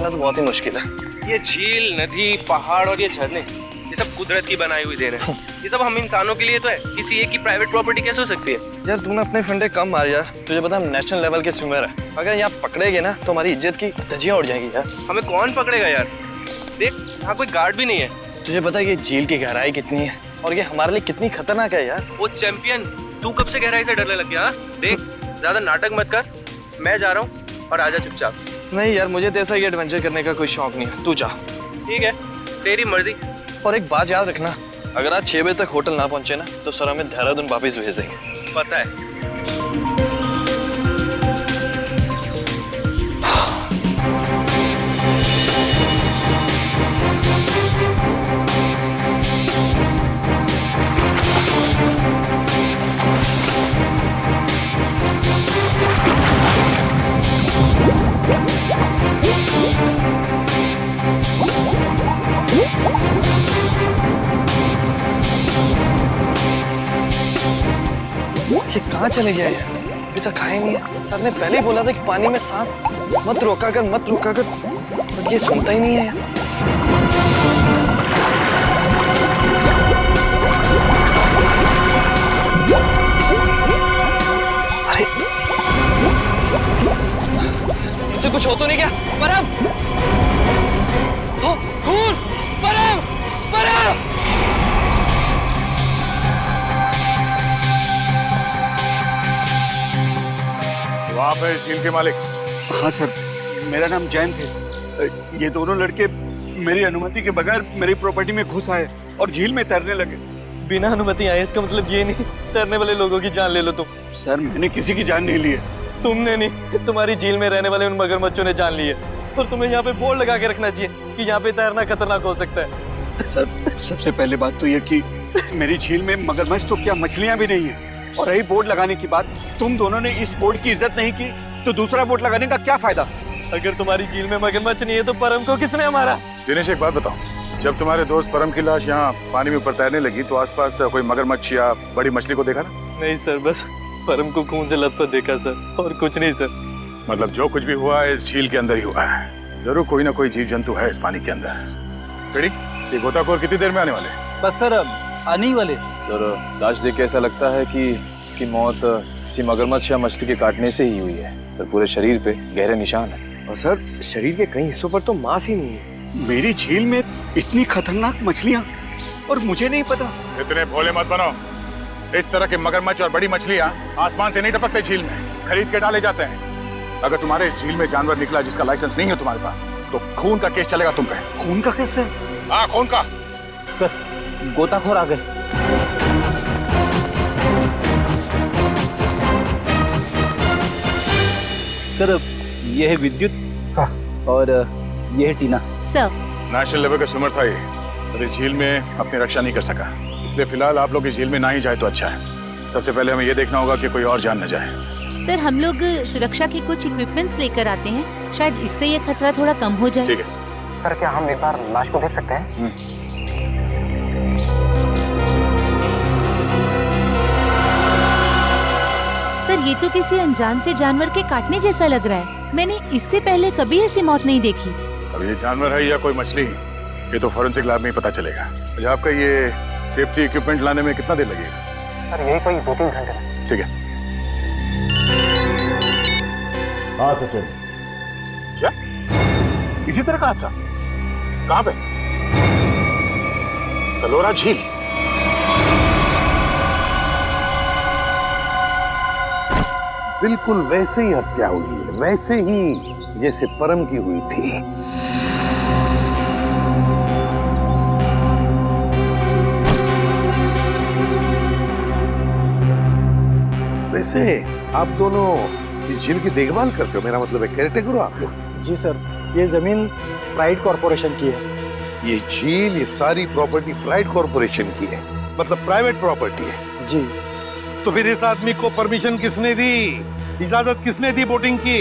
तो बहुत ही मुश्किल है। ये झील, नदी, पहाड़ और ये झरने, ये सब कुदरत की बनाई हुई देन है। ये सब हम इंसानों के लिए तो है, किसी एक की प्राइवेट प्रॉपर्टी कैसे हो सकती है? यार तूने अपने फंडे कम मार यार, तुझे पता हम नेशनल लेवल के स्विमर है, अगर यहाँ पकड़ेगे ना तो हमारी इज्जत की धज्जियां उड़ जाएंगी यार। हमें कौन पकड़ेगा यार? देख यहाँ कोई गार्ड भी नहीं है। तुझे पता है कि झील की गहराई कितनी है और ये हमारे लिए कितनी खतरनाक है यार। वो चैंपियन, तू कब से गहराई से डरने लग गया? देख ज्यादा नाटक मत कर, मैं जा रहा हूँ और आजा चुपचाप। नहीं यार, मुझे तो ऐसा ही एडवेंचर करने का कोई शौक नहीं है, तू जा। ठीक है, तेरी मर्जी। और एक बात याद रखना, अगर आज 6 बजे तक होटल ना पहुंचे ना तो सर हमें देहरादून वापस भेज देंगे। पता है। ये कहाँ चले गया यार? अभी तक खाया नहीं है। सर ने पहले ही बोला था कि पानी में सांस मत रोका कर, मत रोका कर, बट ये सुनता ही नहीं है यार। अरे इसे कुछ हो तो नहीं क्या? परम! खून! परम! परम! आप है झील के मालिक? हाँ सर, मेरा नाम जैन थे। ये दोनों लड़के मेरी अनुमति के बगैर मेरी प्रॉपर्टी में घुस आए और झील में तैरने लगे। बिना अनुमति आए इसका मतलब ये नहीं तैरने वाले लोगों की जान ले लो तुम। सर मैंने किसी की जान नहीं ली है। तुमने नहीं, तुम्हारी झील में रहने वाले उन मगरमच्छों ने जान ली है। और तुम्हें यहाँ पे बोर्ड लगा के रखना चाहिए कि यहाँ पे तैरना खतरनाक हो सकता है। सर सबसे पहले बात तो ये कि मेरी झील में मगरमच्छ तो क्या मछलियाँ भी नहीं है। और रही बोर्ड लगाने की बात, तुम दोनों ने इस बोर्ड की इज्जत नहीं की तो दूसरा बोर्ड लगाने का क्या फायदा? अगर तुम्हारी झील में मगरमच्छ नहीं है तो परम को किसने मारा? दिनेश एक बात बताओ, जब तुम्हारे दोस्त परम की लाश यहाँ पानी में ऊपर तैरने लगी तो आसपास कोई मगरमच्छ या बड़ी मछली को देखा ना? नहीं सर, बस परम को खून से लथपथ देखा सर, और कुछ नहीं सर। मतलब जो कुछ भी हुआ है इस झील के अंदर ही हुआ है। जरूर कोई ना कोई जीव जंतु है इस पानी के अंदर। ये गोताखोर कितनी देर में आने वाले? बस सर आने ही वाले। सर लाश देख के ऐसा लगता है कि इसकी मौत किसी मगरमच्छ या मछली के काटने से ही हुई है। सर पूरे शरीर पे गहरे निशान है और सर शरीर के कई हिस्सों पर तो मांस ही नहीं है। मेरी झील में इतनी खतरनाक मछलियाँ और मुझे नहीं पता। इतने भोले मत बनो। इस तरह के मगरमच्छ और बड़ी मछलियाँ आसमान से नहीं टपकते, झील में खरीद के डाले जाते हैं। अगर तुम्हारे झील में जानवर निकला जिसका लाइसेंस नहीं है तुम्हारे पास तो खून का केस चलेगा तुम पे। खून का केस है? हाँ खून का। सर गोताखोर आ गए। सर ये है विद्युत और ये है टीना। सर नेशनल लेवल का स्विमर था ये, अरे झील में अपनी रक्षा नहीं कर सका, इसलिए फिलहाल आप लोग इस झील में ना ही जाए तो अच्छा है। सबसे पहले हमें ये देखना होगा कि कोई और जान न जाए। सर हम लोग सुरक्षा के कुछ इक्विपमेंट्स लेकर आते हैं, शायद इससे ये खतरा थोड़ा कम हो जाए। ठीक है सर, क्या हम एक बार लाश को देख सकते हैं? सर ये तो किसी अनजान से जानवर के काटने जैसा लग रहा है। मैंने इससे पहले कभी ऐसी मौत नहीं देखी। अब ये जानवर है या कोई मछली, ये तो फॉरेंसिक लैब में ही पता चलेगा। अच्छा आपका ये सेफ्टी इक्विपमेंट लाने में कितना देर लगेगा? सर यही कोई 2-3 घंटे। ठीक है। हाँ सचिन। क्या इसी तरह का हादसा? कहाँ पे? सलोरा झील। बिल्कुल वैसे ही हत्या हुई है, वैसे ही जैसे परम की हुई थी। वैसे आप दोनों इस झील की देखभाल करते हो, मेरा मतलब है केयरटेकर हो आप लोग? जी सर, ये जमीन प्राइड कॉर्पोरेशन की है। ये झील, ये सारी प्रॉपर्टी प्राइड कॉर्पोरेशन की है, मतलब प्राइवेट प्रॉपर्टी है। जी। तो फिर इस आदमी को परमिशन किसने दी, इजाजत किसने दी बोटिंग की?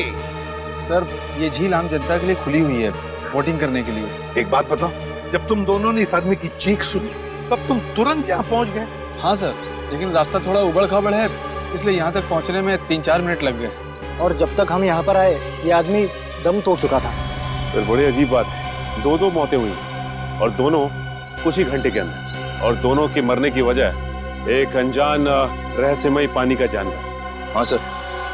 सर ये झील आम जनता के लिए खुली हुई है बोटिंग करने के लिए। एक बात बताओ, जब तुम दोनों ने इस आदमी की चीख सुनी तब तुम तुरंत यहाँ पहुंच गए? हाँ सर, लेकिन रास्ता थोड़ा उबड़ खाबड़ है, इसलिए यहाँ तक पहुँचने में 3-4 मिनट लग गए। और जब तक हम यहाँ पर आए ये आदमी दम तोड़ चुका था। सर बड़ी अजीब बात है, दो मौतें हुई और दोनों कुछ ही घंटे के अंदर, और दोनों के मरने की वजह एक अनजान रहस्यमयी पानी का जानवर। हाँ सर।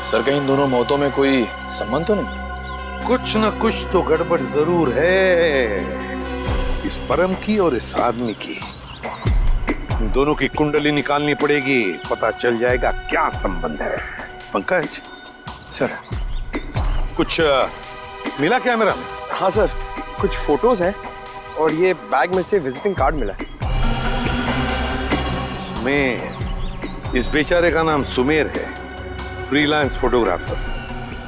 सर कहीं इन दोनों मौतों में कोई संबंध तो नहीं? कुछ न कुछ तो गड़बड़ जरूर है, इस परम की और इस आदमी की। इन दोनों की कुंडली निकालनी पड़ेगी, पता चल जाएगा क्या संबंध है। पंकज सर। कुछ मिला क्या मेरा? हाँ सर, कुछ फोटोज हैं और ये बैग में से विजिटिंग कार्ड मिला है। सुमेर, इस बेचारे का नाम सुमेर है, फ्रीलांस फोटोग्राफर।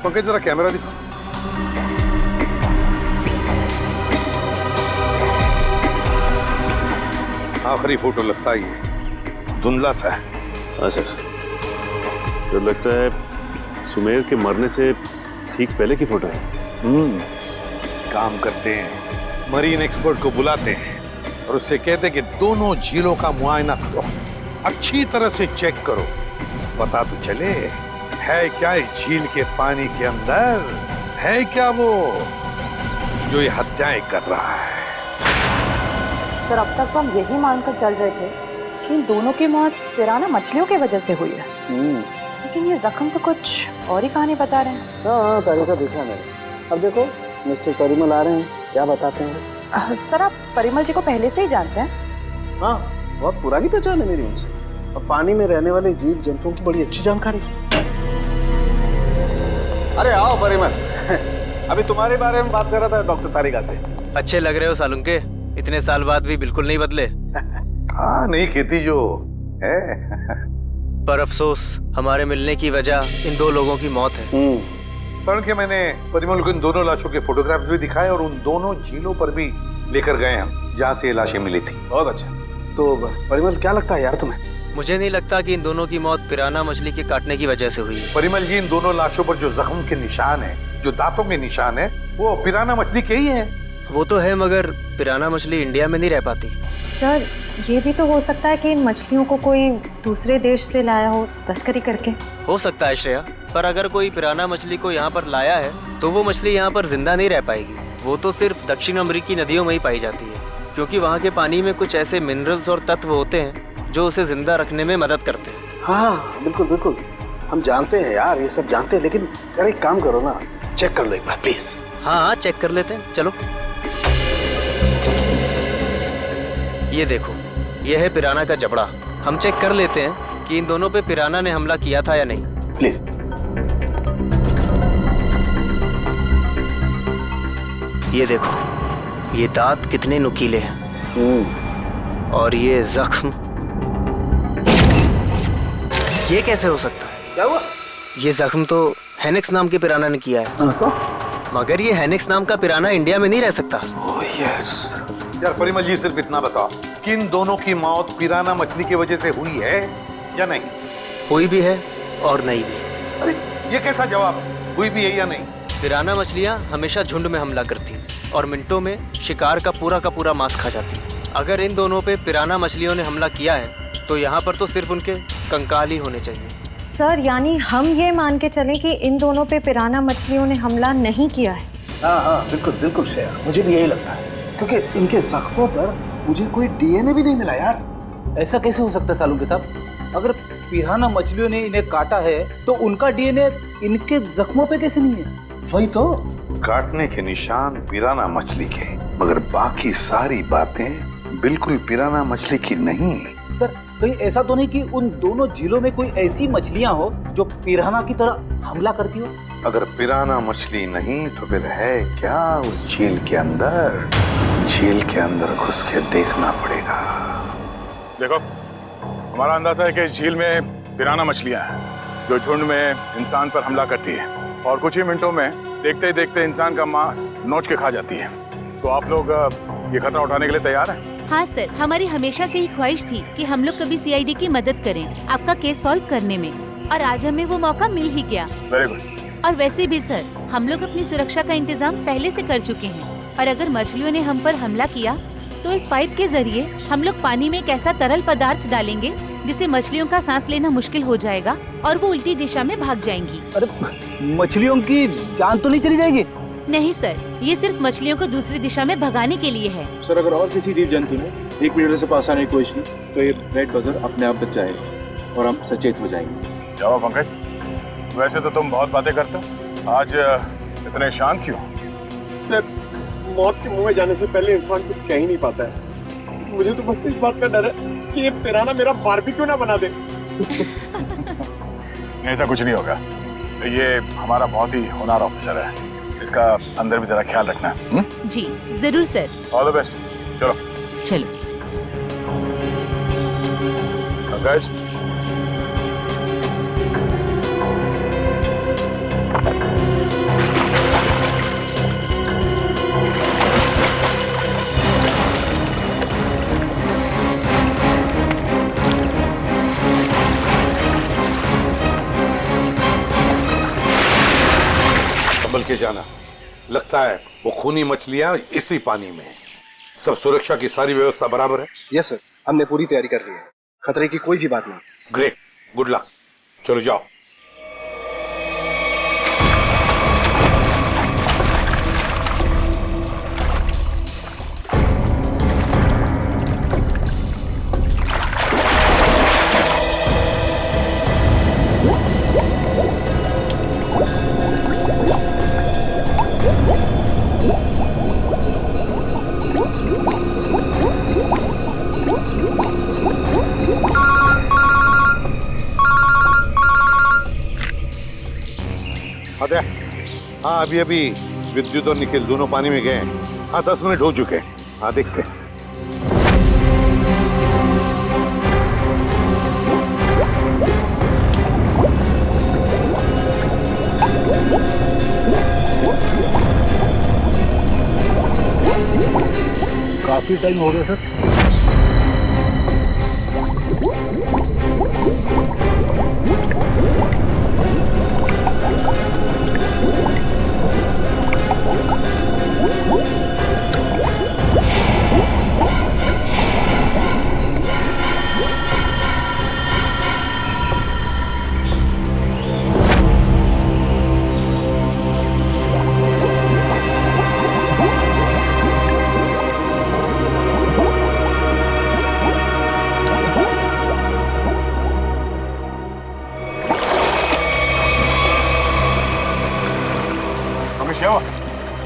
पंकज जरा कैमरा दिखा। आखिरी फोटो लगता ही है, धुंधला सा है। हाँ सर। सर लगता है सुमेर के मरने से ठीक पहले की फोटो है। काम करते हैं, मरीन एक्सपर्ट को बुलाते हैं और उससे कहते हैं कि दोनों झीलों का मुआयना करो, अच्छी तरह से चेक करो, पता तो चले है क्या इस झील के पानी के अंदर, है क्या वो जो ये हत्याएं कर रहा है। सर अब तक तो हम यही मानकर चल रहे थे कि इन दोनों की मौत पिराना मछलियों की वजह से हुई है, लेकिन ये जख्म तो कुछ और ही कहानी बता रहे हैं। हाँ तरीका देखा मैंने। अब देखो मिस्टर परिमल आ रहे हैं, क्या बताते हैं? सर आप परिमल जी को पहले से ही जानते हैं? हाँ, बहुत पुरानी पहचान है मेरी उनसे, और पानी में रहने वाले जीव जंतुओं की बड़ी अच्छी जानकारी। अरे आओ परिमल, अभी तुम्हारे बारे में बात कर रहा था डॉक्टर तारिका से। अच्छे लग रहे हो सालुंके, इतने साल बाद भी बिल्कुल नहीं बदले। हाँ नहीं खेती जो है। पर अफसोस हमारे मिलने की वजह इन दो लोगों की मौत है। सर के मैंने परिमल को इन दोनों लाशों के फोटोग्राफ्स भी दिखाए और उन दोनों झीलों पर भी लेकर गए हम जहाँ से ये लाशें मिली थी। बहुत अच्छा। तो परिमल क्या लगता है यार तुम्हें? मुझे नहीं लगता कि इन दोनों की मौत पिराना मछली के काटने की वजह से हुई है। परिमल जी, इन दोनों लाशों पर जो जख्म के निशान है, जो दांतों के निशान है, वो पिराना मछली के ही है। वो तो है, मगर पिराना मछली इंडिया में नहीं रह पाती। सर ये भी तो हो सकता है कि इन मछलियों को कोई दूसरे देश से लाया हो तस्करी करके। हो सकता है श्रेया, पर अगर कोई पिराना मछली को यहाँ पर लाया है तो वो मछली यहाँ पर जिंदा नहीं रह पाएगी। वो तो सिर्फ दक्षिण अमेरिकी नदियों में ही पाई जाती है, क्योंकि वहाँ के पानी में कुछ ऐसे मिनरल्स और तत्व होते हैं जो उसे जिंदा रखने में मदद करते हैं। हाँ बिल्कुल बिल्कुल, हम जानते हैं यार, ये सब जानते हैं, लेकिन यार एक काम करो ना, चेक कर लो एक बार प्लीज। हाँ चेक कर लेते हैं, चलो। ये देखो, ये है पिराना का जबड़ा। हम चेक कर लेते हैं कि इन दोनों पे पिराना ने हमला किया था या नहीं। प्लीज। ये देखो, ये दांत कितने नुकीले हैं, और ये जख्म, ये कैसे हो सकता है? क्या हुआ? ये जख्म तो हेनेक्स नाम के पिराना ने किया है। मगर ये हेनेक्स नाम का पिराना इंडिया में नहीं रह सकता। Oh yes. यार परिमल जी, सिर्फ इतना बताओ कि इन दोनों की मौत पिराना मछली की वजह से हुई है या नहीं? हुई भी है और नहीं भी। अरे ये कैसा जवाब, हुई भी है या नहीं? पिराना मछलियाँ हमेशा झुंड में हमला करती हैं और मिनटों में शिकार का पूरा मांस खा जाती हैं। अगर इन दोनों पे पिराना मछलियों ने हमला किया है तो यहाँ पर तो सिर्फ उनके कंकाल ही होने चाहिए। सर यानी हम ये मान के चलें कि इन दोनों पे पिराना मछलियों ने हमला नहीं किया है? हाँ बिल्कुल बिल्कुल श्रेया, मुझे भी यही लगता है, क्योंकि इनके जख्मों पर मुझे कोई डीएनए भी नहीं मिला यार। ऐसा कैसे हो सकता है सालुंके साहब? अगर पिराना मछलियों ने इन्हें काटा है तो उनका डीएनए इनके जख्मों पे कैसे नहीं है? वही तो, काटने के निशान पिराना मछली के, मगर बाकी सारी बातें बिल्कुल पिराना मछली की नहीं। सर कहीं ऐसा तो नहीं कि उन दोनों झीलों में कोई ऐसी मछलियां हो जो पिराना की तरह हमला करती हो? अगर पिराना मछली नहीं तो फिर है क्या उस झील के अंदर? झील के अंदर घुस के देखना पड़ेगा। देखो, हमारा अंदाजा है कि इस झील में पिराना मछलियां हैं जो झुंड में इंसान पर हमला करती है और कुछ ही मिनटों में देखते ही देखते इंसान का मांस नोच के खा जाती है। तो आप लोग ये खतरा उठाने के लिए तैयार हैं? हाँ सर, हमारी हमेशा से ही ख्वाहिश थी कि हम लोग कभी सीआईडी की मदद करें आपका केस सॉल्व करने में, और आज हमें वो मौका मिल ही गया। Very good. और वैसे भी सर, हम लोग अपनी सुरक्षा का इंतजाम पहले से कर चुके हैं, और अगर मछलियों ने हम पर हमला किया तो इस पाइप के जरिए हम लोग पानी में एक ऐसा तरल पदार्थ डालेंगे जिससे मछलियों का सांस लेना मुश्किल हो जाएगा और वो उल्टी दिशा में भाग जाएंगी। अरे मछलियों की जान तो नहीं चली जाएगी? नहीं सर, ये सिर्फ मछलियों को दूसरी दिशा में भगाने के लिए है। सर अगर और किसी जीव जंतु ने 1 मीटर से पास आने की कोशिश की तो ये रेड बजर अपने आप बच जाएगा और हम सचेत हो जाएंगे। जाओ पंकज, वैसे तो तुम बहुत बातें करते हो, आज इतने शांत क्यों? सर मौत के मुंह में जाने से पहले इंसान कुछ कह ही नहीं पाता है। मुझे तो बस इस बात का डर है कि ये पिराना मेरा बारबेक्यू ना बना दे। ऐसा कुछ नहीं होगा, ये हमारा बहुत ही होनहार ऑफिसर है, इसका अंदर भी जरा ख्याल रखना। जी जरूर सर। All the best. चलो चलो। पंकज, संभल के जाना, लगता है वो खूनी मछलियां इसी पानी में हैं। सब सुरक्षा की सारी व्यवस्था बराबर है? यस सर, हमने पूरी तैयारी कर ली है, खतरे की कोई भी बात नहीं। Great, good luck. चलो जाओ। हाँ अभी अभी विद्युत और निखिल दोनों पानी में गए हैं। हाँ 10 मिनट हो चुके हैं। हाँ देखते हैं। काफी टाइम हो गया सर।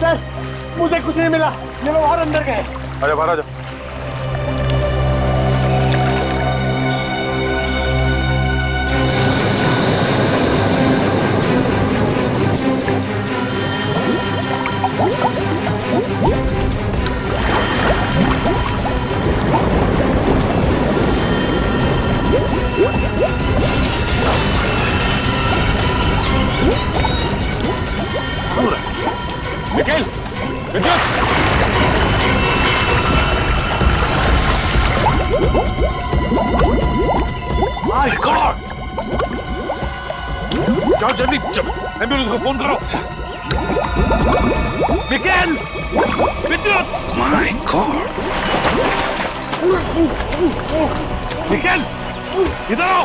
सर मुझे कुछ नहीं मिला, ये लोग और अंदर गए। अरे बाहर आ जाओ। निखिल, विद्युत! My God! जाओ जल्दी, एम्बुलेंस को फोन करो। निखिल! विद्युत! My God! निखिल! इधर आओ!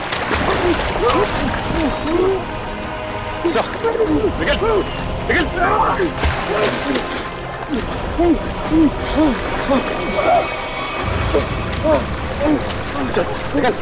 निखिल! निखिल! चल, निकल!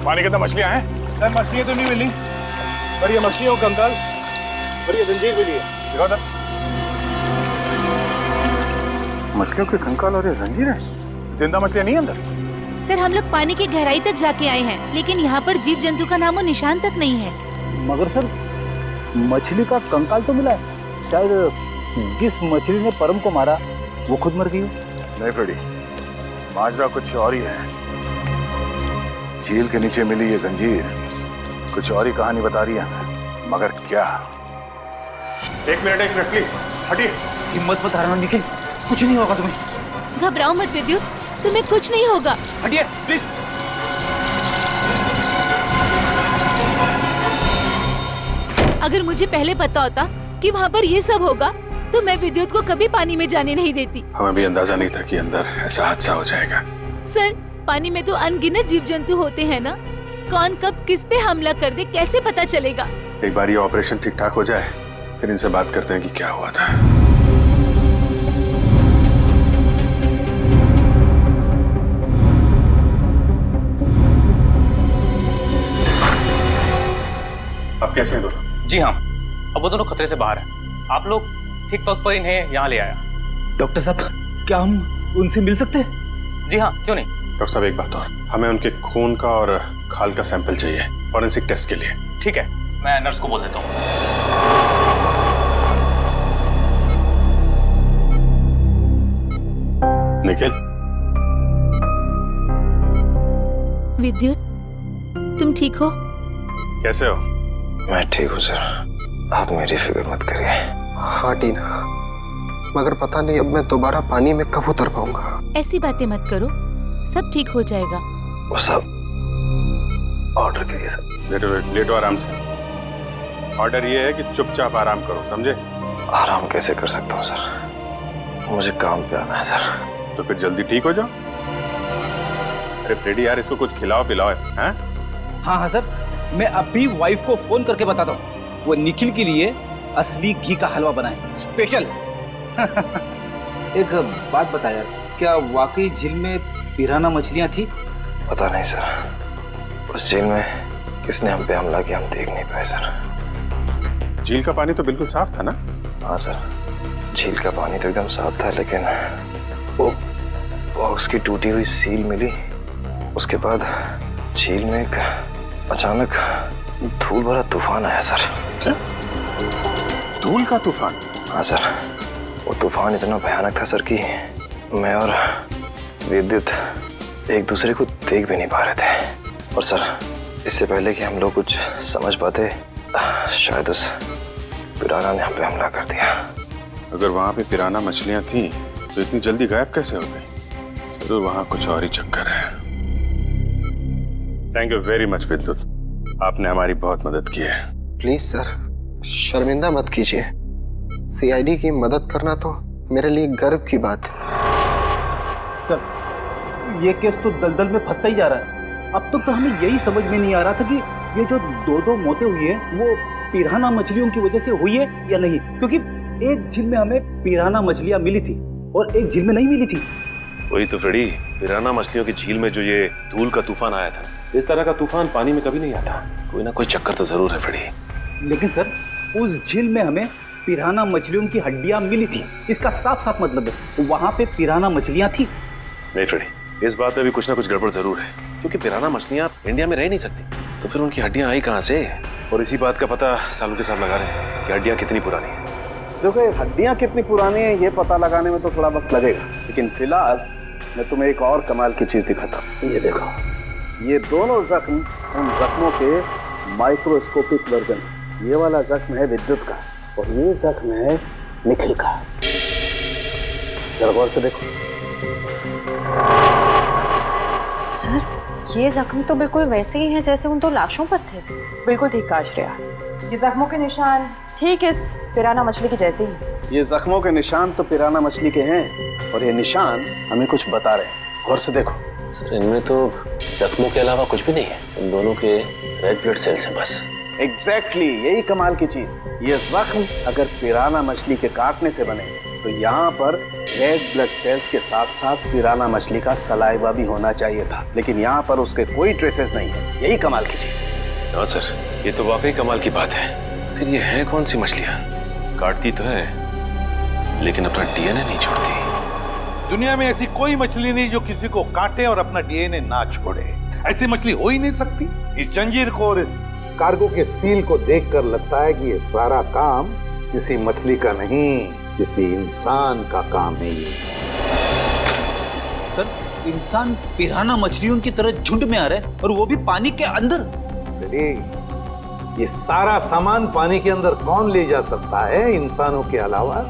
पानी के अंदर मछलियां हैं? सर मछलियां तो नहीं मिली, पर ये मछलियों का कंकाल और ये जंजीर मिली है। दिखाओ सर। मछलियों के कंकाल और ये जंजीरें, जिंदा मछलियां नहीं अंदर? सर हम लोग पानी की गहराई तक जाके आए हैं, लेकिन यहाँ पर जीव जंतु का नामो निशान तक नहीं है। मगर सर मछली का कंकाल तो मिला है, शायद जिस मछली ने परम को मारा वो खुद मर गई हो। नहीं फ्रेडी, माजरा कुछ और ही है। झील के नीचे मिली ये जंजीर कुछ और ही कहानी बता रही है, मगर क्या? एक मिनट प्लीज हटिए। हिम्मत मत हारना निखिल, कुछ नहीं होगा तुम्हें। घबराओ मत विद्युत, तुम्हें कुछ नहीं होगा। हटिए प्लीज। अगर मुझे पहले पता होता कि वहाँ पर ये सब होगा तो मैं विद्युत को कभी पानी में जाने नहीं देती। हमें भी अंदाजा नहीं था कि अंदर ऐसा हादसा हो जाएगा। सर पानी में तो अनगिनत जीव जंतु होते हैं ना, कौन कब किस पे हमला कर दे कैसे पता चलेगा? एक बार ये ऑपरेशन ठीक ठाक हो जाए फिर इनसे बात करते हैं कि क्या हुआ था। अब कैसे हैं दोनों? जी हाँ, अब वो दोनों खतरे से बाहर हैं। आप लोग ठीक वक्त पर इन्हें यहाँ ले आया। डॉक्टर साहब क्या हम उनसे मिल सकते हैं? जी हाँ, क्यों नहीं। डॉक्टर साहब एक बात और, हमें उनके खून का और खाल का सैंपल चाहिए फॉरेंसिक टेस्ट के लिए। ठीक है, मैं नर्स को बोल देता हूँ। निखिल। विद्युत तुम ठीक हो? कैसे हो? मैं ठीक हूँ सर, आप मेरी फिक्र मत करिए। हाँ टीना, मगर पता नहीं अब मैं दोबारा पानी में कब उतर पाऊंगा। ऐसी बातें मत करो, सब ठीक हो जाएगा। वो सब ऑर्डर करिए सर। लेटो आराम से। ऑर्डर ये है कि चुपचाप आराम करो, समझे? आराम कैसे कर सकता हूँ सर, मुझे काम पे आना है सर। तो फिर जल्दी ठीक हो जाओ। अरे फ्रेडी यार, इसको कुछ खिलाओ पिलाओ है? हाँ सर, मैं अभी वाइफ को फोन करके बताता हूँ, वो निखिल के लिए असली घी का हलवा बनाए स्पेशल। एक बात बता यार, क्या वाकई झील में पिराना मछलियां थी? पता नहीं सर, उस झील में किसने हम पे हमला किया हम देख नहीं पाए सर। झील का पानी तो बिल्कुल साफ था ना? हाँ सर, झील का पानी तो एकदम साफ था, लेकिन वो बॉक्स की टूटी हुई सील मिली। उसके बाद झील में एक अचानक धूल भरा तूफान आया सर। क्या? धूल का तूफान? हाँ सर, वो तूफान इतना भयानक था सर कि मैं और विद्युत एक दूसरे को देख भी नहीं पा रहे थे। और सर, इससे पहले कि हम लोग कुछ समझ पाते, शायद उस पिराना ने हम पे हमला कर दिया। अगर वहां पे पिराना मछलियां थी तो इतनी जल्दी गायब कैसे हो गई? तो वहां कुछ और ही चक्कर है। थैंक यू वेरी मच विद्युत, आपने हमारी बहुत मदद की है। प्लीज सर, शर्मिंदा मत कीजिए। सीआईडी की मदद करना तो मेरे लिए गर्व की बात है। सर, ये केस तो दलदल में फंसता ही जा रहा है। अब तक तो हमें यही समझ में नहीं आ रहा था कि ये जो दो मौतें हुई हैं वो पिराना मछलियों की वजह से हुई है या नहीं, क्योंकि एक झील में हमें पिराना मछलियां मिली थी और एक झील में नहीं मिली थी। वही तो फ्रेडी, पिराना मछलियों की झील में जो ये धूल का तूफान आया था, इस तरह का तूफान पानी में कभी नहीं आता। कोई ना कोई चक्कर तो जरूर है फ्रेडी। लेकिन सर, उस झील में हमें पिराना मछलियों की हड्डियां मिली थी, इसका साफ साफ मतलब है वहां पे पिराना मछलियां थी। नहीं फ्रेडी, इस बात में भी कुछ ना कुछ गड़बड़ जरूर है, क्योंकि पिराना मछलियां इंडिया में रह नहीं सकती, तो फिर उनकी हड्डियां आई कहाँ से? और इसी बात का पता सालों के साथ लगा रहे हैं कि हड्डियां कितनी पुरानी है। देखो, ये हड्डियां कितनी पुरानी है ये पता लगाने में तो थोड़ा वक्त लगेगा, लेकिन फिलहाल मैं तुम्हें एक और कमाल की चीज दिखाता हूँ। ये देखो, ये दोनों जख्म उन जख्मों के माइक्रोस्कोपिक वर्जन। ये वाला जख्म है विद्युत का और ये जख्म है निखिल का। जरा गौर से देखो। सर, ये जख्म तो बिल्कुल वैसे ही हैं जैसे उन दो लाशों पर थे। बिल्कुल ठीक कहा श्रेया, ये जख्मों के निशान ठीक इस पिराना मछली के जैसे ही। ये जख्मों के निशान तो पिराना मछली के हैं और ये निशान हमें कुछ बता रहे हैं। गौर से देखो। सर, इनमें तो जख्मों के अलावा कुछ भी नहीं है, इन दोनों के रेड ब्लड सेल्स हैं बस। एग्जैक्टली, यही कमाल की चीज। ये जख्म अगर पिराना मछली के काटने से बने तो यहाँ पर रेड ब्लड सेल्स के साथ साथ पिराना मछली का सलाइवा भी होना चाहिए था, लेकिन यहाँ पर उसके कोई ट्रेसेस नहीं है। यही कमाल की चीज है। हाँ सर, ये तो वाकई कमाल की बात है। फिर ये है कौन सी मछलियाँ? काटती तो है लेकिन अपना डीएनए नहीं छोड़ती। दुनिया में ऐसी कोई मछली नहीं जो किसी को काटे और अपना डीएनए ना छोड़े। ऐसी मछली हो ही नहीं सकती। इस जंजीर को और इस कार्गो के सील को देखकर लगता है कि ये सारा काम किसी मछली का नहीं, किसी इंसान का काम है। ये सर, इंसान पिराना मछलियों की तरह झुंड में आ रहे हैं और वो भी पानी के अंदर। अरे ये सारा सामान पानी के अंदर कौन ले जा सकता है इंसानों के अलावा?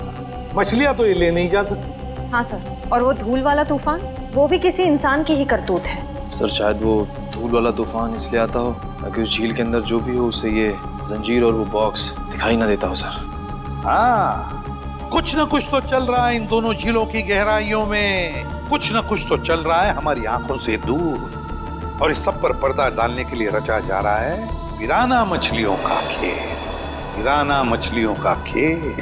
मछलियां तो ये ले नहीं जा सकती। हाँ सर, और वो धूल वाला तूफान, वो भी किसी इंसान की ही करतूत है। सर शायद वो धूल वाला तूफान इसलिए आता हो ताकि उस झील के अंदर जो भी हो उसे ये जंजीर और वो बॉक्स दिखाई ना देता हो सर। हाँ, कुछ ना कुछ तो चल रहा है इन दोनों झीलों की गहराइयों में। कुछ ना कुछ तो चल रहा है हमारी आंखों से दूर, और इस सब पर पर्दा डालने के लिए रचा जा रहा है पिराना मछलियों का खेल। पिराना मछलियों का खेल।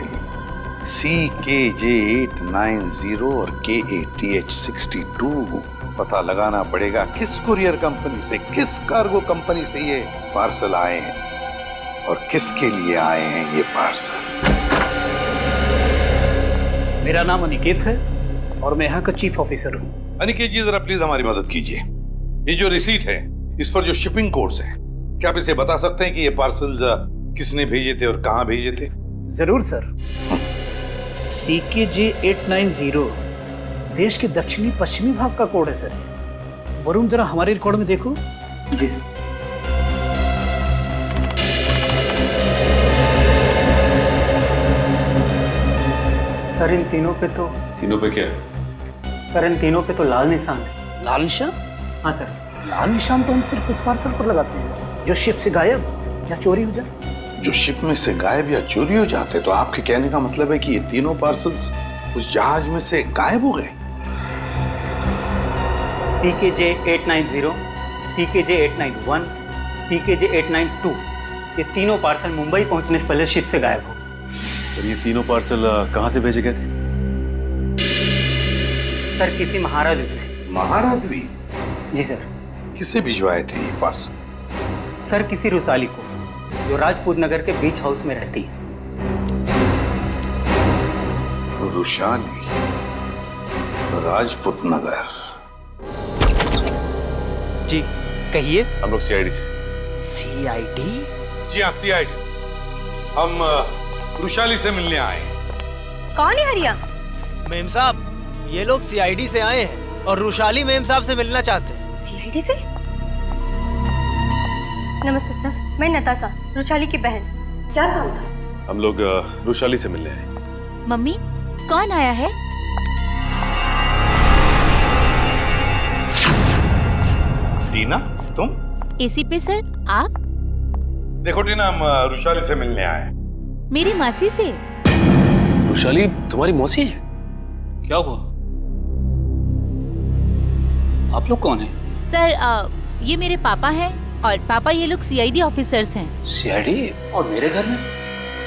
CKJ890 और KATH62। पता लगाना पड़ेगा किस कुरियर कंपनी से, किस कार्गो कंपनी से ये पार्सल आए हैं और किसके लिए आए हैं ये पार्सल। मेरा नाम अनिकेत है और मैं यहाँ का चीफ ऑफिसर हूँ। अनिकेत जी, जरा प्लीज हमारी मदद कीजिए। ये जो रिसीट है, इस पर जो शिपिंग कोड्स हैं, क्या आप इसे बता सकते हैं कि ये पार्सल्स किसने भेजे थे और कहाँ भेजे थे? जरूर सर। CKJ890 देश के दक्षिणी पश्चिमी भाग का कोड है सर। वरुण, जरा हमारे रिकॉर्ड में देखो। जी सर। सर इन तीनों पे तो क्या? सर इन तीनों पे तो लाल निशान है। लाल निशान? हाँ सर, लाल निशान तो हम सिर्फ उस पार्सल पर लगाते हैं जो शिप से गायब या चोरी हो जाए। जो शिप में से गायब या चोरी हो जाते, तो आपके कहने का मतलब है कि ये तीनों पार्सल्स उस जहाज में से गायब हो गए? CKJ890, CKJ891, CKJ892 ये तीनों पार्सल मुंबई पहुंचने से पहले शिप से गायब हो। और ये तीनों पार्सल कहाँ से भेजे गए थे? सर किसी महारा द्वीप से। महारा द्वीप? जी सर। किसे भिजवाए थे ये पार्सल? सर किसी रुसाली को, जो राजपूत नगर के बीच हाउस में रहती है। रुशाली, राजपूत नगर। जी कहिए। हम लोग CID से। CID? जी हाँ, CID। हम रुशाली से मिलने आए। कौन है हरिया? मेम साहब, ये लोग CID से आए हैं और रुशाली मेम साहब से मिलना चाहते हैं। CID से? नमस्ते सर, मैं नताशा, रुशाली की बहन। क्या काम था? हम लोग रुशाली से मिलने आए। मम्मी, कौन आया है? टीना, तुम? एसी पे सर, आप? देखो टीना, हम रुशाली से मिलने आए हैं। मेरी मासी से। रुशाली तुम्हारी मौसी है? क्या हुआ? आप लोग कौन हैं? सर ये मेरे पापा हैं और पापा ये लोग CID ऑफिसर्स हैं। CID? और मेरे घर में?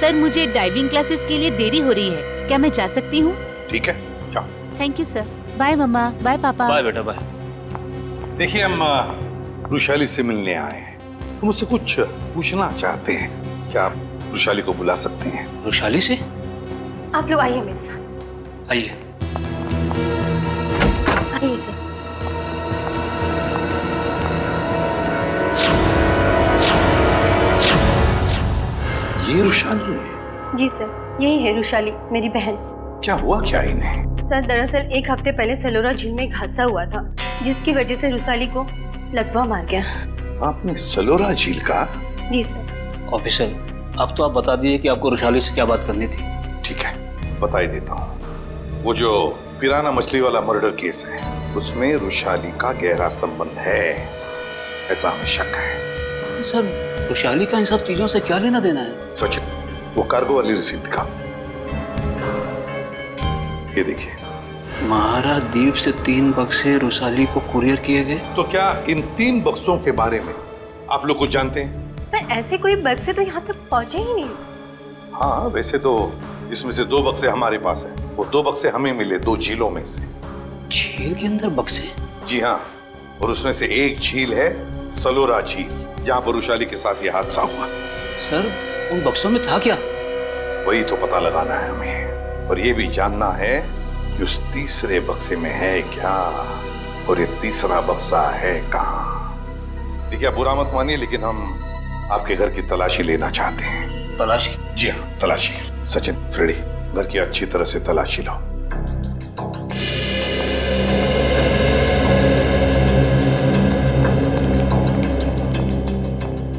सर मुझे डाइविंग क्लासेस के लिए देरी हो रही है, क्या मैं जा सकती हूँ? ठीक है, जाओ। Thank you sir. बाय मम्मा, बाय पापा। बाय बेटा, बाय। देखिए, हम रुशाली से मिलने आए हैं। हम उससे कुछ पूछना चाहते हैं। क्या आप रुशाली को बुला सकते हैं? रुशाली से? आप लोग आइए मेरे साथ। आइए। आइए सर। ये रुशाली है? जी सर, यही है रुशाली, मेरी बहन। क्या हुआ क्या इन्हें? सर दरअसल एक हफ्ते पहले सलोरा झील में एक हादसा हुआ था, जिसकी वजह से रुशाली को लकवा मार गया। आपने सलोरा झील का? जी सर। ऑफिसर, अब तो आप बता दिए कि आपको रुशाली से क्या बात करनी थी। ठीक है, बता ही देता हूँ। वो जो पिराना मछली वाला मर्डर केस है, उसमें रुशाली का गहरा संबंध है, ऐसा हमें शक है। सर, रुशाली का इन सब चीजों से क्या लेना देना है? सचिन, वो कार्गो वाली रिसीट दिखा। ये देखिए। महारा द्वीप से 3 बक्से रुशाली को कुरियर किए गए। तो क्या इन 3 बक्सों के बारे में आप लोग कुछ जानते हैं? पर ऐसे कोई बक्से तो यहाँ तक पहुँचे ही नहीं। हाँ, वैसे तो इसमें से 2 बक्से हमारे पास है। वो 2 बक्से हमें मिले 2 झीलों में से। झील के अंदर बक्से? जी हाँ, और उसमें से एक झील है सलोरा झील, जहाँ पर रुशाली के साथ ये हादसा हुआ। सर, उन बक्सों में था क्या? वही तो पता लगाना है हमें, और ये भी जानना है कि कि उस तीसरे बक्से में है क्या और ये तीसरा बक्सा है कहाँ। देखिए, आप बुरा मत मानिए, लेकिन हम आपके घर की तलाशी लेना चाहते हैं। तलाशी? जी हाँ, तलाशी। सचिन, फ्रेडी, घर की अच्छी तरह से तलाशी लो।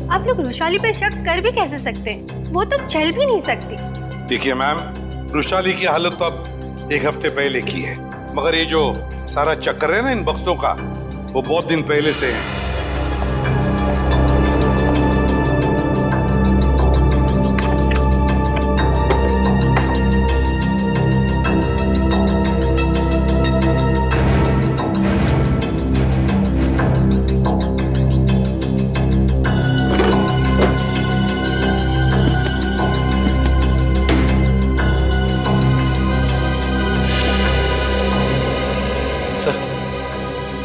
आप लोग रुशाली पे शक कर भी कैसे सकते हैं? वो तो चल भी नहीं सकती। देखिए मैम, रुशाली की हालत तो अब एक हफ्ते पहले की है, मगर ये जो सारा चक्कर है ना इन बक्सों का, वो बहुत दिन पहले से है।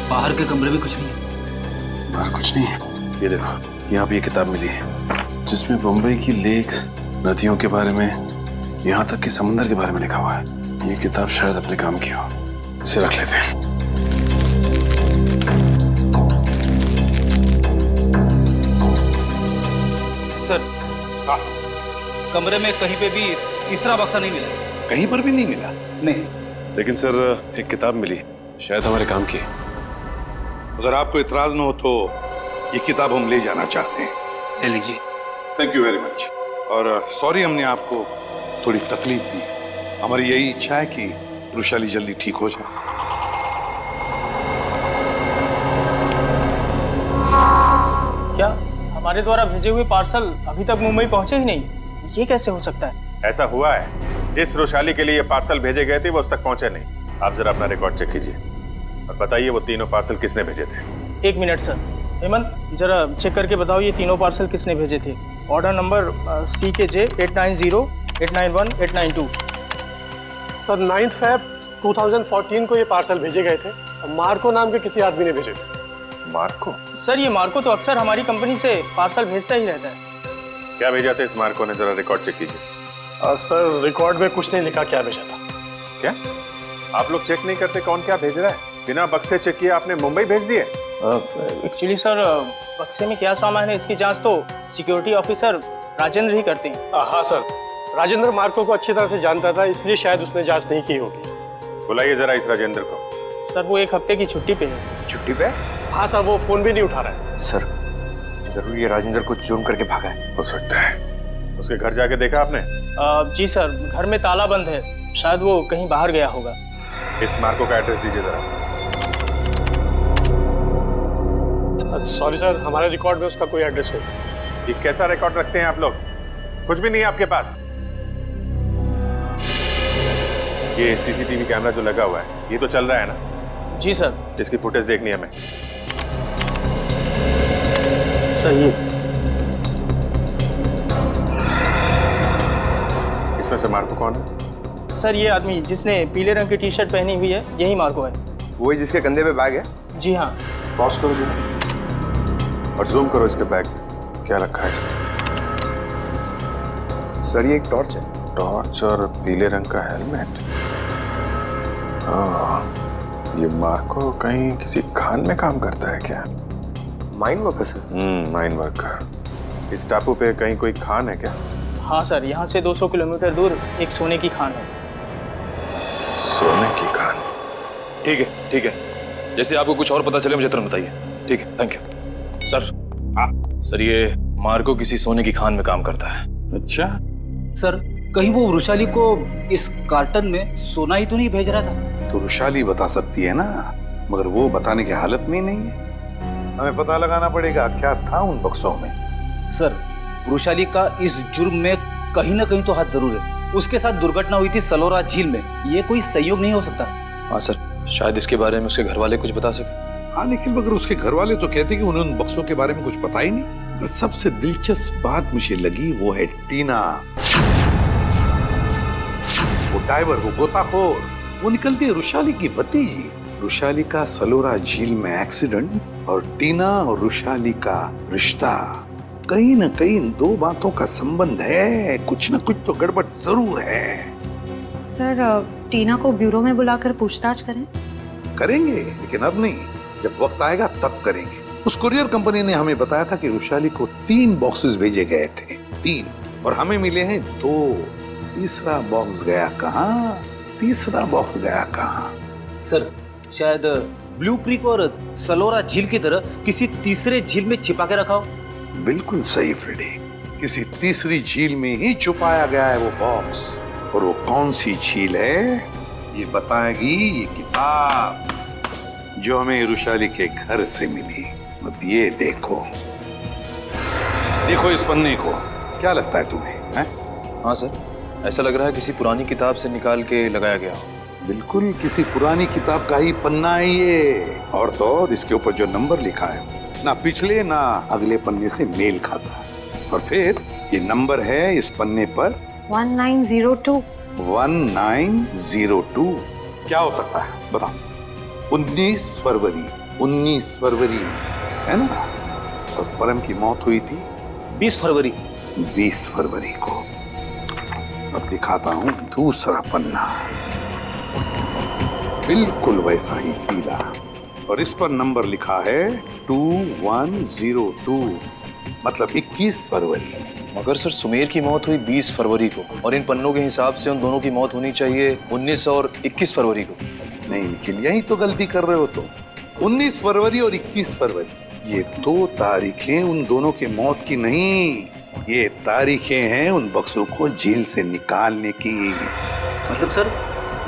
बाहर के कमरे में कुछ नहीं है। बाहर कुछ नहीं है। ये देखो, यहाँ पे ये किताब मिली है जिसमें बम्बई की लेक्स, नदियों के बारे में, यहाँ तक कि समंदर के बारे में लिखा हुआ है। ये किताब शायद अपने काम की हो, इसे रख लेते हैं। सर, कमरे में कहीं पे भी तीसरा बक्सा नहीं मिला। कहीं पर भी नहीं मिला? नहीं। लेकिन सर, एक किताब मिली, शायद हमारे काम की। अगर आपको इतराज न हो तो ये किताब हम ले जाना चाहते हैं। ले लीजिए। Thank you very much. और सॉरी हमने आपको थोड़ी तकलीफ दी। हमारी यही इच्छा है कि रुशाली जल्दी ठीक हो जाए। क्या हमारे द्वारा भेजे हुए पार्सल अभी तक मुंबई पहुंचे ही नहीं? ये कैसे हो सकता है? ऐसा हुआ है, जिस रुशाली के लिए ये पार्सल भेजे गए थे वो उस तक पहुंचे नहीं। आप जरा अपना रिकॉर्ड चेक कीजिए और बताइए वो तीनों पार्सल किसने भेजे थे। 1 मिनट सर। हेमंत, जरा चेक करके बताओ ये तीनों पार्सल किसने भेजे थे। Order number CKJ 890, 891, 892। Sir 9 Feb 2014 को ये पार्सल भेजे गए थे और मार्को नाम के किसी आदमी ने भेजे थे। मार्को? सर, ये मार्को तो अक्सर हमारी कंपनी से पार्सल भेजता ही रहता है। क्या भेजा था इस मार्को ने? जरा रिकॉर्ड चेक कीजिए। सर, रिकॉर्ड में कुछ नहीं लिखा क्या भेजा था। क्या आप लोग चेक नहीं करते कौन क्या भेज रहा है? बिना बक्से चेक किए आपने मुंबई भेज दिए? एक्चुअली सर, बक्से में क्या सामान है इसकी जांच तो सिक्योरिटी ऑफिसर राजेंद्र ही करते हैं। हाँ सर, राजेंद्र मार्को को अच्छी तरह से जानता था, इसलिए शायद उसने जांच नहीं की होगी। बुलाइए जरा इस राजेंद्र को। सर, वो 1 हफ्ते की छुट्टी पे है। छुट्टी पे? हाँ सर, वो फोन भी नहीं उठा रहा है। सर, जरूर ये राजेंद्र को जुर्म करके भागा है। हो सकता है। उसके घर जाके देखा आपने? जी सर, घर में ताला बंद है, शायद वो कहीं बाहर गया होगा। इस मार्को का एड्रेस दीजिए जरा। सॉरी सर, हमारे रिकॉर्ड में उसका कोई एड्रेस नहीं। ये कैसा रिकॉर्ड रखते हैं आप लोग? कुछ भी नहीं है आपके पास। ये सीसीटीवी कैमरा जो लगा हुआ है ये तो चल रहा है ना? जी सर। इसकी फुटेज देखनी है हमें। सर, ये इसमें से मार्को कौन है? सर, ये आदमी जिसने पीले रंग की टी-शर्ट पहनी हुई है, यही मार्को है। वही जिसके कंधे पे बैग है? जी हाँ। पॉज करो जी और जूम करो इसके बैग में क्या रखा है इसमें। सर, ये एक टॉर्च है। टॉर्च और पीले रंग का हेलमेट। ये मार्को कहीं किसी खान में काम करता है क्या? Mine worker sir? Mine worker. इस टापू पे कहीं कोई खान है क्या? हाँ सर, यहाँ से 200 किलोमीटर दूर एक सोने की खान है। सोने की खान? ठीक है, ठीक है। जैसे आपको कुछ और पता चले मुझे तुरंत बताइए। ठीक है, थैंक यू। सर, सर, ये मार्को किसी सोने की खान में काम करता है। अच्छा सर, कहीं वो रुशाली को इस कार्टन में सोना ही तो नहीं भेज रहा था? तो रुशाली बता सकती है ना, मगर वो बताने की हालत में ही नहीं है। हमें पता लगाना पड़ेगा क्या था उन बक्सों में। सर, रुशाली का इस जुर्म में कहीं ना कहीं तो हाथ जरूर है। उसके साथ दुर्घटना हुई थी सलोरा झील में। ये कोई संयोग नहीं हो सकता। हाँ सर, शायद इसके बारे में उसके घर वाले कुछ बता सके। हाँ, लेकिन मगर उसके घर वाले तो कहते कि उन्हें उन बक्सों के बारे में कुछ पता ही नहीं। तो सबसे दिलचस्प बात मुझे लगी वो है टीना। वो डाइवर, वो गोताखोर, वो निकलती है रुशाली की भतीजी। रुशाली का सलोरा झील में एक्सीडेंट और टीना और रुशाली का रिश्ता, कहीं ना कहीं इन दो बातों का संबंध है। कुछ ना कुछ तो गड़बड़ जरूर है। सर, टीना को ब्यूरो में बुलाकर पूछताछ करें? करेंगे, लेकिन अब नहीं, जब वक्त आएगा तब करेंगे। उस कुरियर कंपनी ने हमें बताया था कि वैशाली को 3 बॉक्सेस भेजे गए थे, 3, और हमें मिले हैं 2। तीसरा बॉक्स गया कहाँ? तीसरा बॉक्स गया कहाँ? सर, शायद ब्लू क्रीक और सलोरा झील की तरह किसी तीसरे झील में छिपा के रखा हो। बिल्कुल सही फ्रेडी, किसी तीसरी झील में ही छुपाया गया है वो बॉक्स। और वो कौन सी झील है ये बताएगी ये किताब जो हमें वैशाली के घर से मिली। अब ये देखो, देखो इस पन्ने को, क्या लगता है तुम्हें? हैं? हाँ सर, ऐसा लग रहा है किसी पुरानी किताब से निकाल के लगाया गया हो। बिल्कुल किसी पुरानी किताब का ही पन्ना है ये। और तो और इसके ऊपर जो नंबर लिखा है ना पिछले ना अगले पन्ने से मेल खाता है। और फिर ये नंबर है इस पन्ने पर 1902। 1902 क्या हो सकता है बताओ? 19 फरवरी है ना? और परम की मौत हुई थी 20 फरवरी। 20 फरवरी को। अब दिखाता हूं दूसरा पन्ना, बिल्कुल वैसा ही पीला, और इस पर नंबर लिखा है 2102, मतलब 21 फरवरी। मगर सर, सुमेर की मौत हुई 20 फरवरी को, और इन पन्नों के हिसाब से उन दोनों की मौत होनी चाहिए 19 और 21 फरवरी को। नहीं, लेकिन यही तो गलती कर रहे हो तुम। 19 फरवरी और 21 फरवरी, ये 2 तारीखें उन दोनों की मौत की नहीं, ये तारीखें हैं उन बक्सों को जेल से निकालने की। मतलब सर,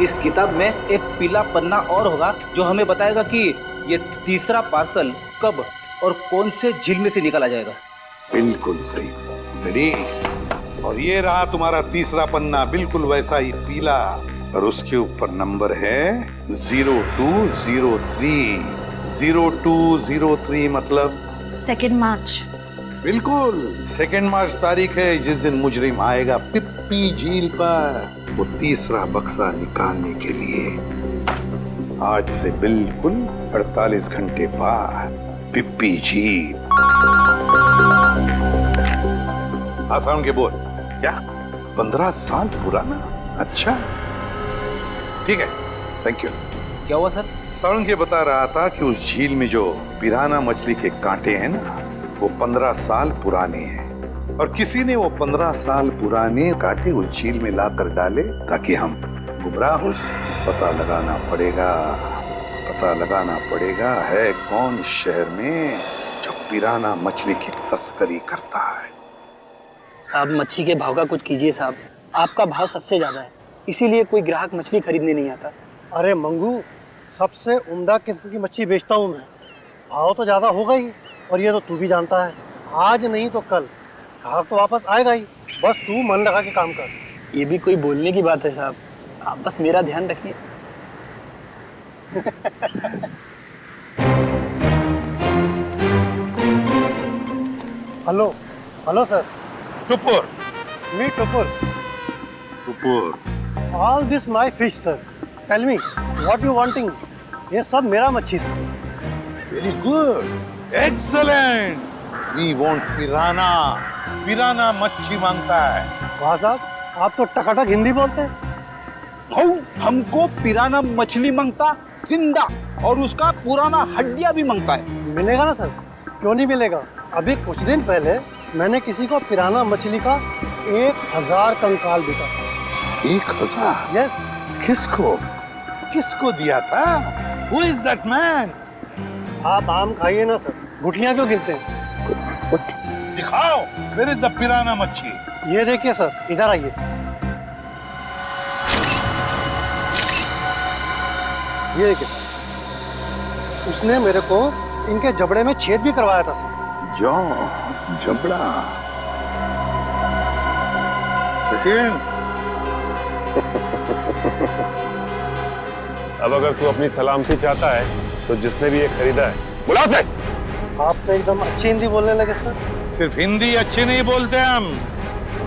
इस किताब में एक पीला पन्ना और होगा जो हमें बताएगा कि ये तीसरा पार्सल कब और कौन से झील में से निकाला जाएगा। बिल्कुल सही रेडी। और ये रहा तुम्हारा तीसरा पन्ना, बिल्कुल वैसा ही पीला, और उसके ऊपर नंबर है 0203। 0203 मतलब 2 मार्च। बिल्कुल 2 मार्च तारीख है जिस दिन मुजरिम आएगा पिप्पी झील पर वो तीसरा बक्सा निकालने के लिए। आज से बिल्कुल 48 घंटे बाद पिप्पी झील। आसान के बोल क्या? 15 साल पुराना? अच्छा ठीक है, थैंक यू। क्या हुआ सर? साउंड ये बता रहा था कि उस झील में जो पिराना मछली के कांटे हैं ना, वो 15 साल पुराने हैं, और किसी ने वो 15 साल पुराने कांटे उस झील में लाकर डाले ताकि हम गुमराह हो जाए। पता लगाना पड़ेगा है कौन इस शहर में जो पिराना मछली की तस्करी करता है। साहब, मच्छी के भाव का कुछ कीजिए साहब, आपका भाव सबसे ज्यादा है, इसीलिए कोई ग्राहक मछली खरीदने नहीं आता। अरे मंगू, सबसे उम्दा किस्म की मच्छली बेचता हूँ मैं, भाव तो ज़्यादा होगा ही, और ये तो तू भी जानता है, आज नहीं तो कल ग्राहक तो वापस आएगा ही, बस तू मन लगा के काम कर। ये भी कोई बोलने की बात है साहब, आप बस मेरा ध्यान रखिए। Hello sir. Tupur. Me Tupur. All this my fish sir, tell me what you wanting. ये सब मेरा मच्छी sir. Very good, excellent. We want piranha. Piranha मच्छी मांगता है। वाह साहब, आप तो टकाटक हिंदी बोलते हैं। हमको पिराना मछली मांगता जिंदा, और उसका पुराना हड्डियां भी मांगता है। मिलेगा ना सर, क्यों नहीं मिलेगा। अभी कुछ दिन पहले मैंने किसी को पिराना मछली का 1000 कंकाल बिका था। 1000? यस। किसको दिया था? Who is that man? आप आम खाइए ना सर, गुठलियां क्यों गिनते हैं? दिखाओ, where is the पिराना मच्छी? ये देखिए सर, इधर आइए। ये देखिए सर, उसने मेरे को इनके जबड़े में छेद भी करवाया था सर। जबड़ा। अब अगर तू अपनी सलामती चाहता है तो जिसने भी ये खरीदा है बुला से। आप तो एकदम अच्छी हिंदी बोलने लगे सर। सिर्फ हिंदी अच्छी नहीं बोलते हम,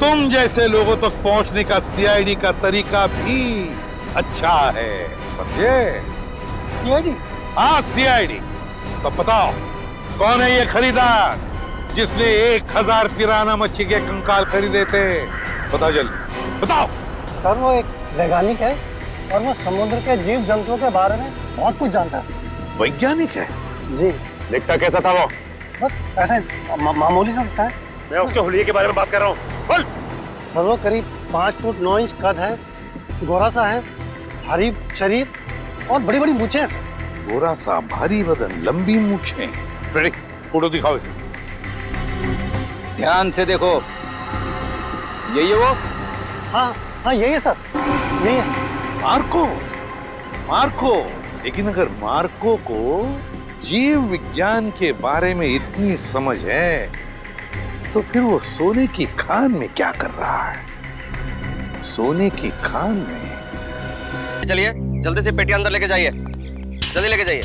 तुम जैसे लोगों तक पहुंचने का सीआईडी का तरीका भी अच्छा है, समझे? सीआईडी? हाँ, सीआईडी। तो बताओ कौन है ये खरीदार जिसने 1000 पिराना मच्छी के कंकाल खरीदे थे? बताओ जल्दी, बताओ। सर वो एक वैज्ञानिक है, और वो समुद्र के जीव जंतुओं के बारे में बहुत कुछ जानता है। वैज्ञानिक है जी। दिखता कैसा था वो? बस ऐसे मामूली सा दिखता है। मैं उसके हुलिये के बारे में बात कर रहा हूँ। बोल। सर वो करीब 5 फुट 9 इंच कद है, गोरा सा है, भारी शरीर और बड़ी बड़ी मूछें हैं सर। गोरा सा, भारी बदन, लंबी मूछें। फ्रेडिक, फोटो दिखाओ इसे। ध्यान से देखो, यही है वो? हाँ हाँ यही है सर, यही है। Marco, Marco. लेकिन अगर मार्को को जीव विज्ञान के बारे में इतनी समझ है तो फिर वो सोने की खान में क्या कर रहा है? सोने की खान में। चलिए जल्दी से पेटी अंदर लेके जाइए, जल्दी लेके जाइए।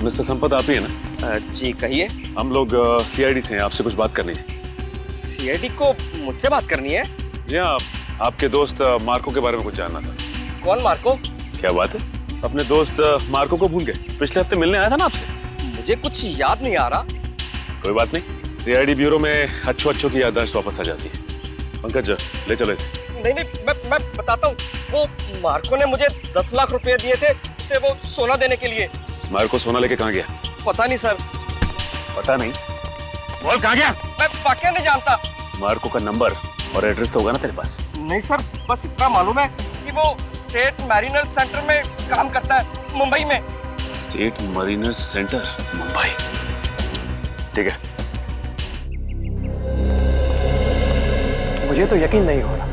मिस्टर संपत आप ही है ना? जी कहिए। हम लोग सीआईडी से हैं, आपसे कुछ बात करनी है। सीआईडी को मुझसे बात करनी है? जी हाँ, आपके दोस्त मार्को के बारे में कुछ जानना था। कौन मार्को? क्या बात है, अपने दोस्त मार्को को भूल गए? पिछले हफ्ते मिलने आया था ना आपसे। मुझे कुछ याद नहीं आ रहा। कोई बात नहीं, सीआईडी ब्यूरो में अच्छों की याददाश्त वापस आ जाती है। पंकज ले चलो इसे। नहीं मैं बताता हूँ। वो मार्को ने मुझे 10 लाख रुपए दिए थे उसे वो सोना देने के लिए। मार्को सोना लेके कहाँ गया? पता नहीं सर। पता नहीं? बोल कहाँ गया? मैं वाकई नहीं जानता। मार्को का नंबर और एड्रेस तो होगा ना तेरे पास? नहीं सर, बस इतना मालूम है कि वो स्टेट मैरिनर सेंटर में काम करता है, मुंबई में। State Mariner centre, Mumbai. ठीक है। मुझे तो यकीन नहीं हो रहा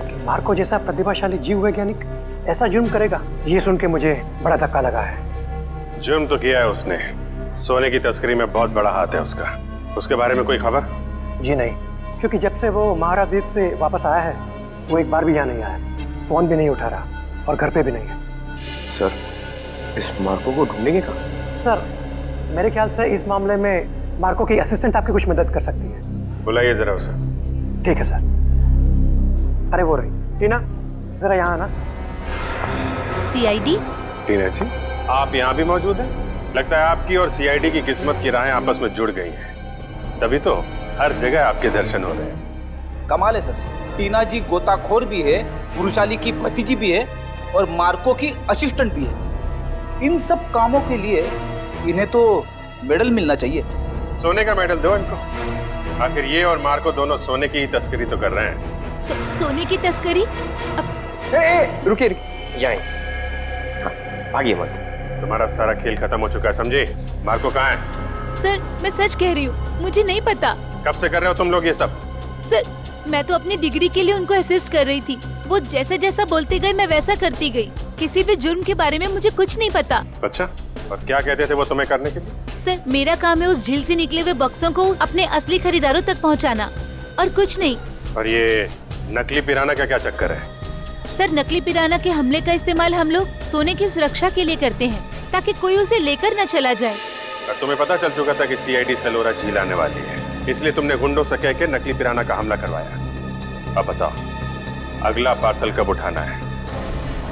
कि मार्को जैसा प्रतिभाशाली जीव वैज्ञानिक ऐसा जुर्म करेगा। ये सुन के मुझे बड़ा धक्का लगा है। जुर्म तो किया है उसने, सोने की तस्करी में बहुत बड़ा हाथ है उसका। उसके बारे में कोई खबर? जी नहीं, क्योंकि जब से वो महारा द्वीप से वापस आया है वो एक बार भी यहाँ नहीं आया, फोन भी नहीं उठा रहा और घर पे भी नहीं है। सर इस मार्को को ढूंढेंगे कहाँ? सर मेरे ख्याल से इस मामले में मार्को की असिस्टेंट आपकी कुछ मदद कर सकती है। बुलाइए जरा उसे। ठीक है सर। अरे वो रही टीना, जरा यहाँ आना। सीआईडी? टीना जी आप यहाँ भी मौजूद हैं? लगता है आपकी और सीआईडी की किस्मत की राहें आपस में जुड़ गई हैं, तभी तो हर जगह आपके दर्शन हो रहे हैं। कमाल है सर, टीना जी गोताखोर भी है, पुरुषाली की भतीजी भी है और मार्को की असिस्टेंट भी है। इन सब कामों के लिए इन्हें तो मेडल मिलना चाहिए। सोने का मेडल दो इनको। आखिर ये और मार्को दोनों सोने की ही तस्करी तो कर रहे हैं। सोने की तस्करी? रुकिए यहाँ आगे मत। तुम्हारा सारा खेल खत्म हो चुका है, समझे? मार्को कहाँ है? सर मैं सच कह रही हूँ, मुझे नहीं पता। कब से कर रहे हो तुम लोग ये सब? सर मैं तो अपनी डिग्री के लिए उनको असिस्ट कर रही थी, वो जैसा जैसा बोलते गए मैं वैसा करती गई। किसी भी जुर्म के बारे में मुझे कुछ नहीं पता। अच्छा, और क्या कहते थे वो तुम्हें करने के लिए? सर मेरा काम है उस झील से निकले हुए बक्सों को अपने असली खरीदारों तक पहुंचाना, और कुछ नहीं। और ये नकली पिराना का क्या चक्कर है? सर नकली पिराना के हमले का इस्तेमाल हम लोग सोने की सुरक्षा के लिए करते हैं, ताकि कोई उसे लेकर न चला जाए। और तुम्हें पता चल चुका था कि सीआईडी सेलोरा झील आने वाली है, इसलिए तुमने गुंडों से कह के नकली पिराना का हमला करवाया। अब बताओ अगला पार्सल कब उठाना है?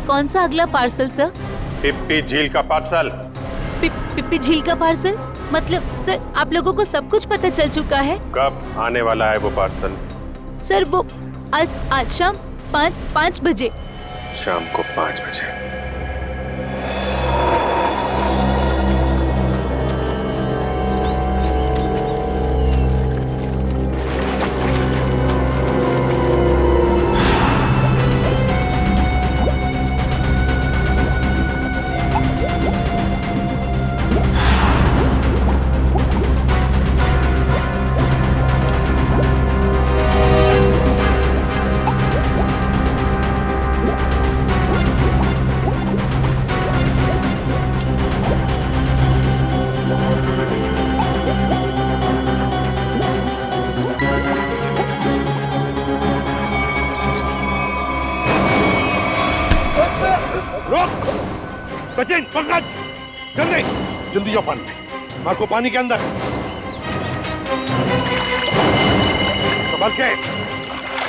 कौन सा अगला पार्सल सर? पिप्पी झील का पार्सल। पिप्पी झील का पार्सल? मतलब सर आप लोगों को सब कुछ पता चल चुका है? कब आने वाला है वो पार्सल? सर वो आज शाम 5 बजे। शाम को 5 बजे। सचिन, पंकज, जल्दी जल्दी जाओ पानी में। मार्को पानी के अंदर। संभल के,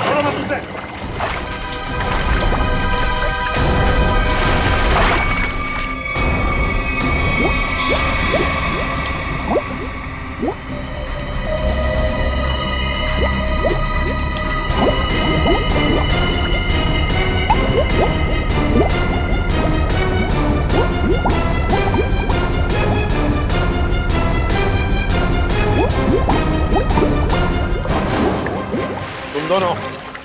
छोड़ो मत उसे। What? दोनों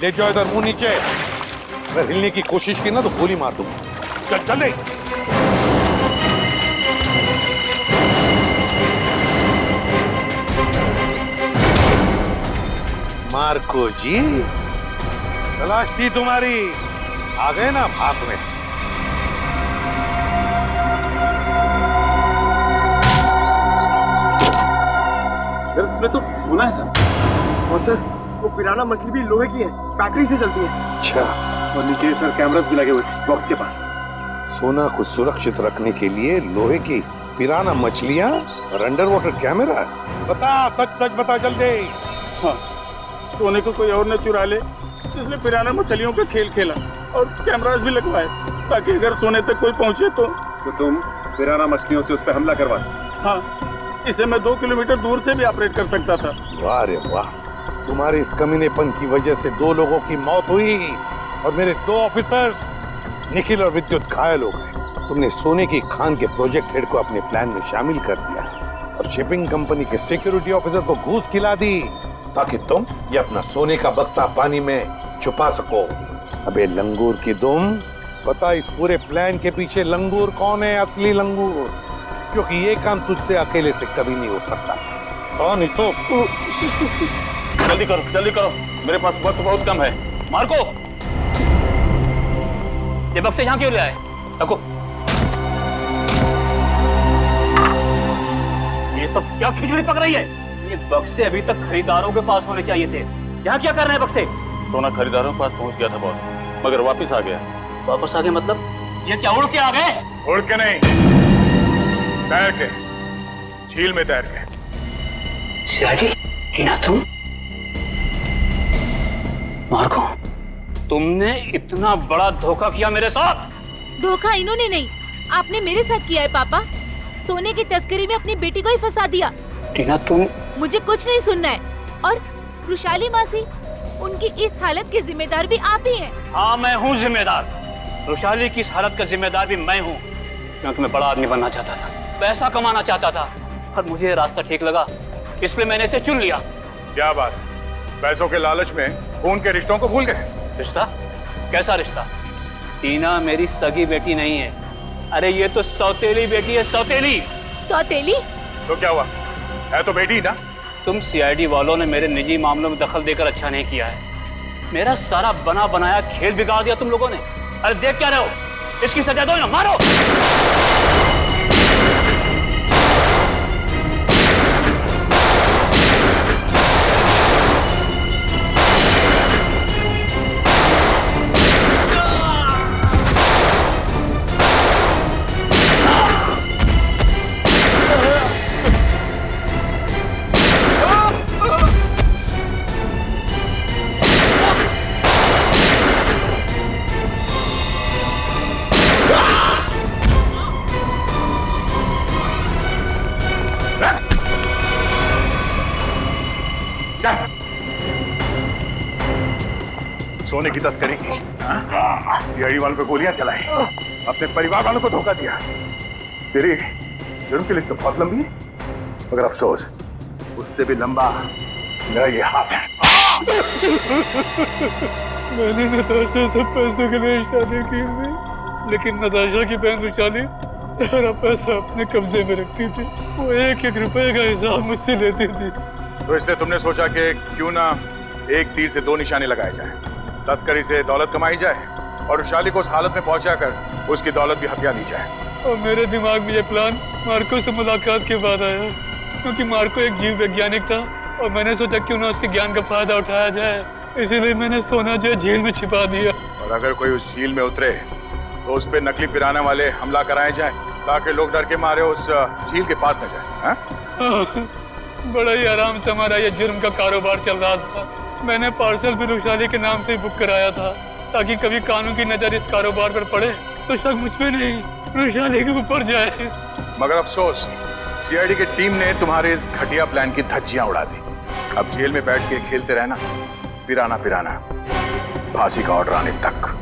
ले जाओ इधर, मुंह नीचे। अगर हिलने की कोशिश की ना तो गोली मार दूंगा। चल चल ले। मार्को जी, तलाश थी तुम्हारी, आ गए ना भाग में। इसमें तो सोना है सर। और सर वो पिराना मछली भी लोहे की है, बैटरी से चलती है। अच्छा। और नीचे सर कैमरास भी लगे हुए बॉक्स के पास। सोना को सुरक्षित रखने के लिए लोहे की पिराना मछलियां और अंडर वाटर कैमरा। बता, सच सच बता जल्दी। हाँ, सोने को कोई और न चुरा ले, इसलिए पिराना मछलियों का खेल खेला और कैमरास भी लगवाए ताकि अगर सोने तक कोई पहुंचे तो तुम पिराना मछलियों से उस पर हमला करवा। हाँ, इसे मैं 2 किलोमीटर दूर से भी ऑपरेट कर सकता था। वाह रे वाह, तुम्हारे इस कमीनेपन की वजह से 2 लोगों की मौत हुई और मेरे 2 ऑफिसर्स निखिल और विद्युत घायल हो गए। तुमने सोने की खान के प्रोजेक्ट हेड को अपने प्लान में शामिल कर दिया और शिपिंग कंपनी के सिक्योरिटी ऑफिसर को घूस खिला दी ताकि तुम ये अपना सोने का बक्सा पानी में छुपा सको। अबे लंगूर की दुम, पता इस पूरे प्लान के पीछे लंगूर कौन है? असली लंगूर, क्योंकि ये काम तुझसे अकेले से कभी नहीं हो सकता। कौन ही तो? जल्दी करो, मेरे पास वक्त बहुत कम है। मार्को, ये बक्से यहाँ क्यों ले आए? रखो। ये सब क्या खिचड़ी पक रही है? ये बक्से अभी तक खरीदारों के पास होने चाहिए थे। यहाँ क्या कर रहे हैं बक्से? सोना खरीदारों के पास पहुंच गया था बॉस, मगर वापस आ गया। वापस आ गए मतलब? ये क्या उड़ के आ गए? उड़ के नहीं, तैर के, झील में तैर के। सीआईडी, टीना तुम? मार्को, तुमने इतना बड़ा धोखा किया मेरे साथ? धोखा इन्होंने नहीं, आपने मेरे साथ किया है पापा। सोने की तस्करी में अपनी बेटी को ही फंसा दिया। टीना तुम? मुझे कुछ नहीं सुनना है। और रुशाली मासी, उनकी इस हालत के जिम्मेदार भी आप ही हैं। हाँ, मैं हूँ जिम्मेदार। रुशाली की इस हालत का जिम्मेदार भी मैं हूँ, क्योंकि मैं बड़ा आदमी बनना चाहता था, पैसा कमाना चाहता था, और मुझे ये रास्ता ठीक लगा, इसलिए मैंने इसे चुन लिया। क्या बात, पैसों के लालच में खून के रिश्तों को भूल गए? रिश्ता? कैसा रिश्ता? टीना मेरी सगी बेटी नहीं है। अरे ये तो सौतेली बेटी है, सौतेली। सौतेली? तो क्या हुआ, है तो बेटी ना। तुम सीआईडी वालों ने मेरे निजी मामलों में दखल देकर अच्छा नहीं किया है। मेरा सारा बना बनाया खेल बिगाड़ दिया तुम लोगों ने। अरे देख क्या रहे हो, इसकी सजा दो ना, मारो। सोने की तस्करी की, सीआईडी वालों को गोलियां चलाई, अपने परिवार वालों को धोखा दिया। तेरी जुर्म की लिस्ट तो बहुत लंबी है, मगर अफसोस उससे भी लंबा मेरा ये हाथ है। मैंने नताशा से पैसों के लिए शादी की थी, लेकिन नताशा की बहन रुशाली सारा पैसा अपने कब्जे में रखती थी। वो 1-1 रुपए का हिसाब मुझसे लेती थी। तो इसलिए तुमने सोचा कि क्यों ना एक तीर से 2 निशाने लगाए जाए। तस्करी से दौलत कमाई जाए और रुशाली को उस हालत में पहुंचाकर उसकी दौलत भी हथिया ली जाए। और मेरे दिमाग में ये प्लान मार्को से मुलाकात के बाद आया, क्योंकि मार्को एक जीव वैज्ञानिक था और मैंने सोचा क्यों ना उसके ज्ञान का फायदा उठाया जाए। इसीलिए मैंने सोना जो झील में छिपा दिया। और अगर कोई उस झील में उतरे तो उस पे नकली पिराना वाले हमला कराए जाए, ताकि लोग डर के मारे उस झील के पास न जाए। बड़ा ही आराम से हमारा ये जुर्म का कारोबार चल रहा था। मैंने पार्सल भी रुशाली के नाम से बुक कराया था, ताकि कभी कानून की नजर इस कारोबार पर पड़े तो शक मुझ पे नहीं, रुशाली के ऊपर जाए। मगर अफसोस, सीआईडी की टीम ने तुम्हारे इस घटिया प्लान की धज्जियां उड़ा दी। अब जेल में बैठ के खेलते रहना, पिराना पिराना, फांसी का ऑर्डर आने तक।